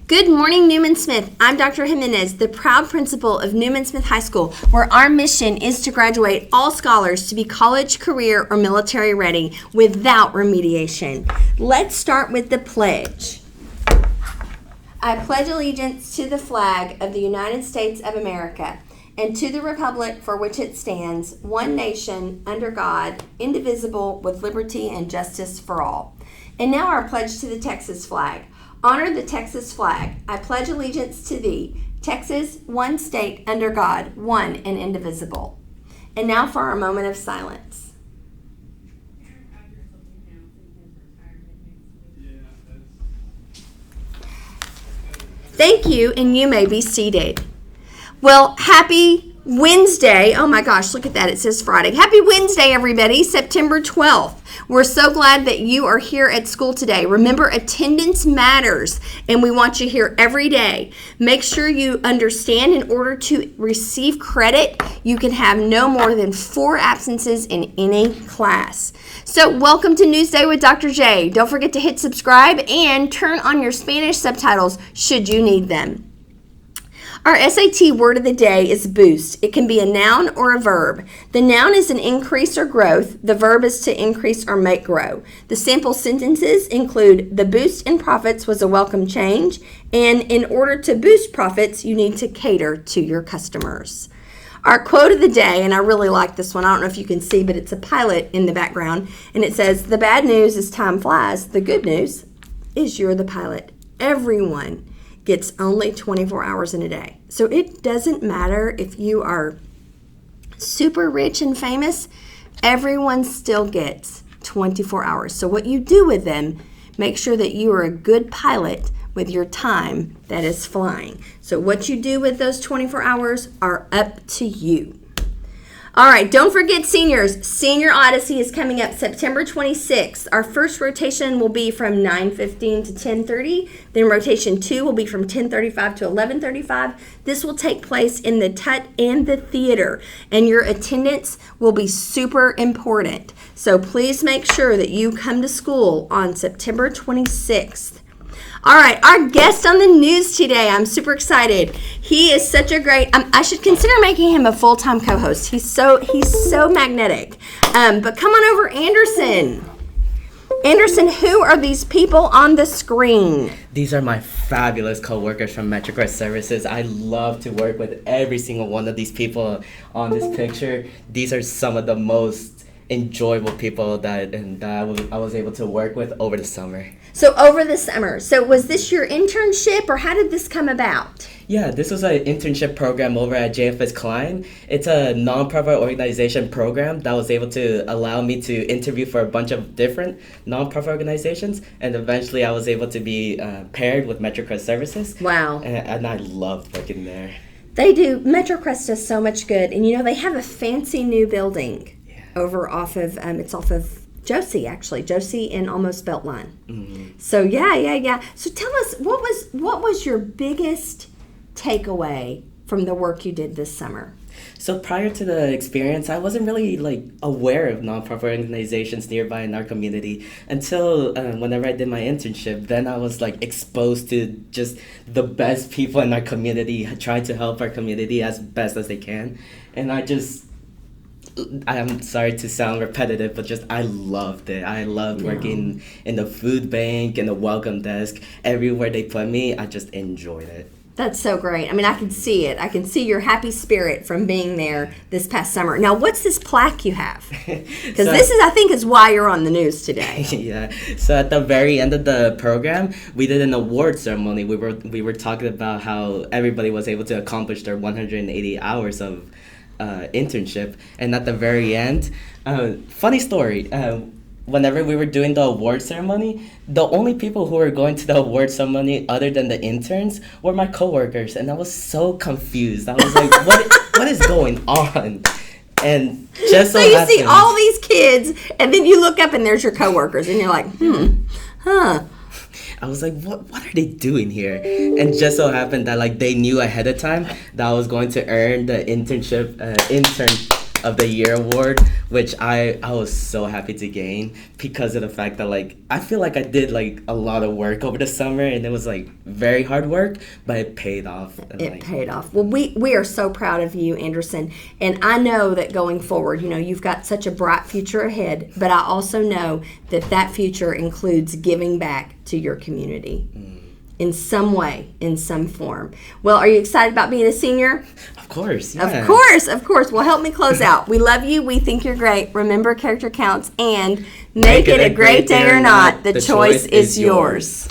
Good morning, Newman Smith. I'm Dr. Jimenez, the proud principal of Newman Smith High School, where our mission is to graduate all scholars to be college, career, or military ready without remediation. Let's start with the pledge. I pledge allegiance to the flag of the United States of America and to the republic for which it stands, one nation, under God, indivisible, with liberty and justice for all. And now our pledge to the Texas flag. Honor the Texas flag. I pledge allegiance to thee, Texas, one state under God, one and indivisible. And now for our moment of silence. Thank you, and you may be seated. Well, happy Wednesday. Oh my gosh, look at that. It says Friday. Happy Wednesday, everybody, September 12th. We're so glad that you are here at school today. Remember, attendance matters, and we want you here every day. Make sure you understand in order to receive credit, you can have no more than 4 absences in any class. So welcome to Newsday with Dr. J. Don't forget to hit subscribe and turn on your Spanish subtitles should you need them. Our SAT word of the day is boost. It can be a noun or a verb. The noun is an increase or growth. The verb is to increase or make grow. The sample sentences include the boost in profits was a welcome change, and in order to boost profits, you need to cater to your customers. Our quote of the day, and I really like this one. I don't know if you can see, but it's a pilot in the background, and it says, the bad news is time flies. The good news is you're the pilot. Everyone gets only 24 hours in a day. So it doesn't matter if you are super rich and famous, everyone still gets 24 hours. So what you do with them, make sure that you are a good pilot with your time that is flying. So what you do with those 24 hours are up to you. All right, don't forget seniors. Senior Odyssey is coming up September 26th. Our first rotation will be from 9:15 to 10:30. Then rotation 2 will be from 10:35 to 11:35. This will take place in the Tut and the theater, and your attendance will be super important. So please make sure that you come to school on September 26th. All right, our guest on the news today, I'm super excited. He is such a great, I should consider making him a full-time co-host. He's so magnetic. But come on over, Anderson. Anderson, who are these people on the screen? These are my fabulous co-workers from MetroCrest Services. I love to work with every single one of these people on this picture. These are some of the most enjoyable people that I was able to work with over the summer. So over the summer. So was this your internship, or how did this come about? Yeah, this was an internship program over at JFS Klein. It's a non-profit organization program that was able to allow me to interview for a bunch of different non-profit organizations, and eventually I was able to be paired with MetroCrest Services. Wow. And I loved working there. They do. MetroCrest does so much good, and they have a fancy new building over off of Josie, actually. Josie and almost Beltline. Mm-hmm. So yeah. So tell us, what was your biggest takeaway from the work you did this summer? So prior to the experience, I wasn't really aware of nonprofit organizations nearby in our community until whenever I did my internship. Then I was exposed to just the best people in our community, trying to help our community as best as they can. And I'm sorry to sound repetitive, but I loved it. I loved working in the food bank and the welcome desk. Everywhere they put me, I just enjoyed it. That's so great. I mean, I can see it. I can see your happy spirit from being there this past summer. Now, what's this plaque you have? Because this is, I think, is why you're on the news today. Yeah. So at the very end of the program, we did an award ceremony. We were talking about how everybody was able to accomplish their 180 hours of internship, and at the very end, funny story, whenever we were doing the award ceremony, the only people who were going to the award ceremony other than the interns were my coworkers, and I was so confused. I was like, what is going on? And just so you see all these kids, and then you look up and there's your coworkers, and you're like, I was like, what are they doing here? And just so happened that they knew ahead of time that I was going to earn the intern of the year award which I was so happy to gain because of the fact that like I feel like I did like a lot of work over the summer, and it was like very hard work, but it paid off. And, it paid off. Well, we are so proud of you, Anderson, and I know that going forward, you've got such a bright future ahead, but I also know that future includes giving back to your community. In some way, in some form. Well, are you excited about being a senior? Of course, yeah. Of course. Well, help me close out. We love you. We think you're great. Remember, character counts, and make it a great day or not. The choice is yours.